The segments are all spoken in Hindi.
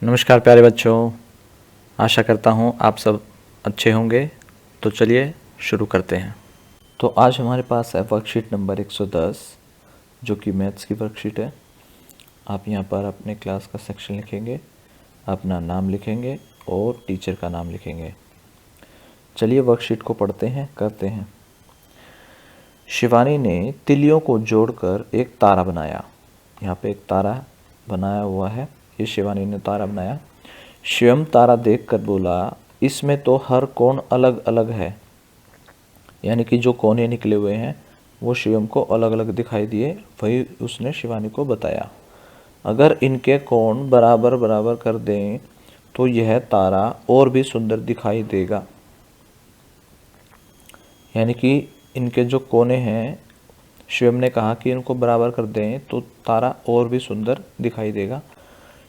नमस्कार प्यारे बच्चों, आशा करता हूँ आप सब अच्छे होंगे। तो चलिए शुरू करते हैं। तो आज हमारे पास है वर्कशीट नंबर 110 जो कि मैथ्स की वर्कशीट है। आप यहाँ पर अपने क्लास का सेक्शन लिखेंगे, अपना नाम लिखेंगे और टीचर का नाम लिखेंगे। चलिए वर्कशीट को पढ़ते हैं, करते हैं। शिवानी ने तिलियों को जोड़कर एक तारा बनाया। यहाँ पे एक तारा बनाया हुआ है, ये शिवानी ने तारा बनाया। शिवम तारा देखकर बोला, इसमें तो हर कोण अलग अलग है। यानी कि जो कोने निकले हुए हैं वो शिवम को अलग अलग दिखाई दिए, वही उसने शिवानी को बताया। अगर इनके कोण बराबर बराबर कर दें तो यह तारा और भी सुंदर दिखाई देगा। यानी कि इनके जो कोने हैं, शिवम ने कहा कि इनको बराबर कर दें तो तारा और भी सुंदर दिखाई देगा।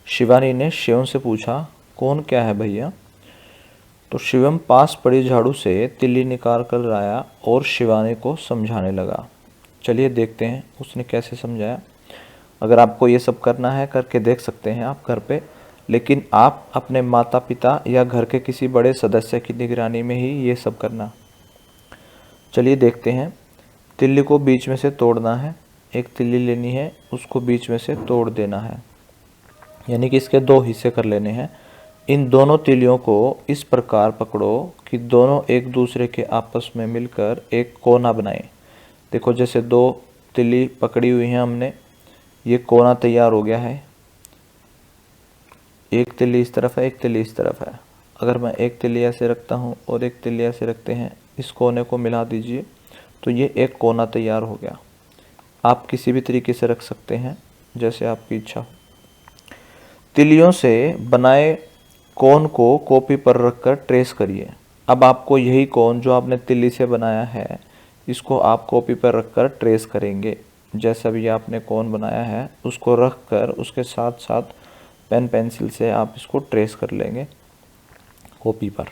शिवानी ने शिवम से पूछा, कौन क्या है भैया? तो शिवम पास पड़ी झाड़ू से तिल्ली निकाल कर लाया और शिवानी को समझाने लगा। चलिए देखते हैं उसने कैसे समझाया। अगर आपको ये सब करना है करके देख सकते हैं आप घर पे, लेकिन आप अपने माता पिता या घर के किसी बड़े सदस्य की निगरानी में ही ये सब करना। चलिए देखते हैं। तिल्ली को बीच में से तोड़ना है। एक तिल्ली लेनी है, उसको बीच में से तोड़ देना है, यानी कि इसके दो हिस्से कर लेने हैं। इन दोनों तिलियों को इस प्रकार पकड़ो कि दोनों एक दूसरे के आपस में मिलकर एक कोना बनाएं। देखो जैसे दो तिल्ली पकड़ी हुई हैं हमने, ये कोना तैयार हो गया है। एक तिल्ली इस तरफ है, एक तिल्ली इस तरफ है। अगर मैं एक तिल्ली ऐसे रखता हूँ और एक तिल्ली ऐसे रखते हैं, इस कोने को मिला दीजिए तो ये एक कोना तैयार हो गया। आप किसी भी तरीके से रख सकते हैं जैसे आपकी इच्छा हो। तिलियों से बनाए कोन को कॉपी पर रखकर ट्रेस करिए। अब आपको यही कोन जो आपने तिल्ली से बनाया है, इसको आप कॉपी पर रखकर ट्रेस करेंगे। जैसा भी आपने कोन बनाया है उसको रखकर उसके साथ साथ पेन पेंसिल से आप इसको ट्रेस कर लेंगे कॉपी पर।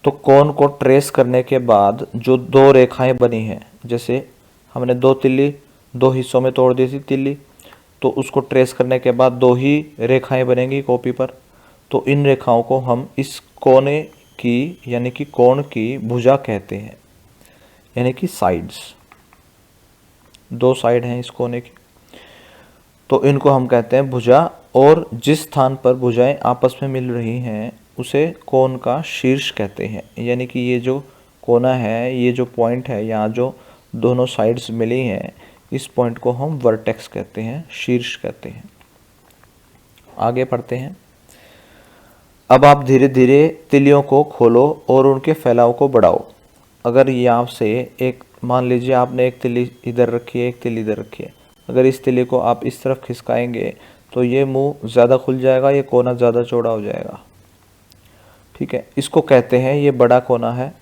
तो कोन को ट्रेस करने के बाद जो दो रेखाएं बनी हैं, जैसे हमने दो तिल्ली दो हिस्सों में तोड़ दी थी तिल्ली, तो उसको ट्रेस करने के बाद दो ही रेखाएं बनेंगी कॉपी पर। तो इन रेखाओं को हम इस कोने की यानी कि कोण की भुजा कहते हैं, यानी कि साइड्स। दो साइड हैं इस कोने की, तो इनको हम कहते हैं भुजा। और जिस स्थान पर भुजाएं आपस में मिल रही हैं उसे कोण का शीर्ष कहते हैं। यानी कि ये जो कोना है, ये जो पॉइंट है, यहाँ जो दोनों साइड्स मिली हैं, इस पॉइंट को हम वर्टेक्स कहते हैं, शीर्ष कहते हैं। आगे पढ़ते हैं। अब आप धीरे धीरे तिलियों को खोलो और उनके फैलाव को बढ़ाओ। अगर यहाँ से एक, मान लीजिए आपने एक तिल्ली इधर रखी है, एक तिल्ली इधर रखी है। अगर इस तिल्ली को आप इस तरफ खिसकाएंगे तो ये मुंह ज़्यादा खुल जाएगा, ये कोना ज़्यादा चौड़ा हो जाएगा। ठीक है, इसको कहते हैं, ये बड़ा कोना है,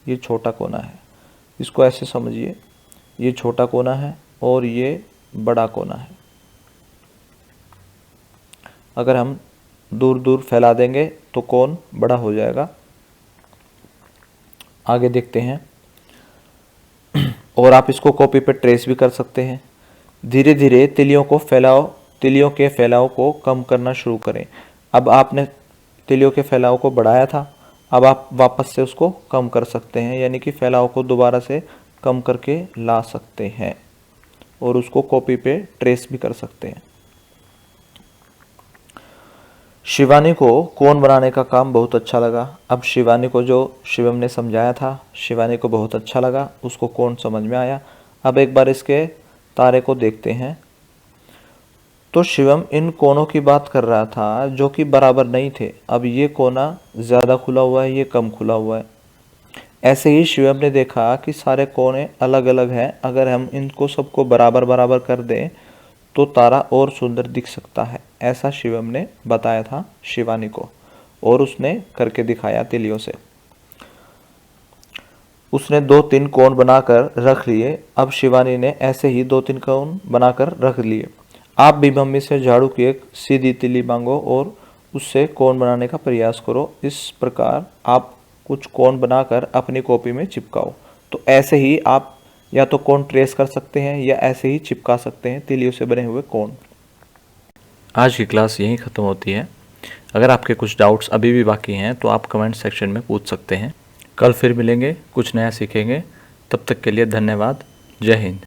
ये छोटा कोना है। इसको ऐसे समझिए, ये छोटा कोना है और ये बड़ा कोना है। अगर हम दूर दूर फैला देंगे तो कोण बड़ा हो जाएगा। आगे देखते हैं। और आप इसको कॉपी पे ट्रेस भी कर सकते हैं। धीरे धीरे तिलियों के फैलाव को कम करना शुरू करें। अब आपने तिलियों के फैलाव को बढ़ाया था, अब आप वापस से उसको कम कर सकते हैं, यानी कि फैलाव को दोबारा से कम करके ला सकते हैं और उसको कॉपी पे ट्रेस भी कर सकते हैं। शिवानी को कोन बनाने का काम बहुत अच्छा लगा। अब शिवानी को जो शिवम ने समझाया था, शिवानी को बहुत अच्छा लगा, उसको कोन समझ में आया। अब एक बार इसके तारे को देखते हैं। तो शिवम इन कोनों की बात कर रहा था जो कि बराबर नहीं थे। अब ये कोना ज़्यादा खुला हुआ है, ये कम खुला हुआ है। ऐसे ही शिवम ने देखा कि सारे कोने अलग अलग हैं। अगर हम इनको सबको बराबर बराबर कर दें तो तारा और सुंदर दिख सकता है। ऐसा शिवम ने बताया था शिवानी को और उसने करके दिखाया तिलियों से। उसने 2-3 कोण बनाकर रख लिए। अब शिवानी ने ऐसे ही 2-3 कोण बनाकर रख लिए। आप भी मम्मी से झाड़ू की एक सीधी तिल्ली मांगो और उससे कोण बनाने का प्रयास करो। इस प्रकार आप कुछ कोण बनाकर अपनी कॉपी में चिपकाओ। तो ऐसे ही आप या तो कोण ट्रेस कर सकते हैं या ऐसे ही चिपका सकते हैं तिलियों से बने हुए कोण। आज की क्लास यहीं ख़त्म होती है। अगर आपके कुछ डाउट्स अभी भी बाकी हैं तो आप कमेंट सेक्शन में पूछ सकते हैं। कल फिर मिलेंगे, कुछ नया सीखेंगे। तब तक के लिए धन्यवाद। जय हिंद।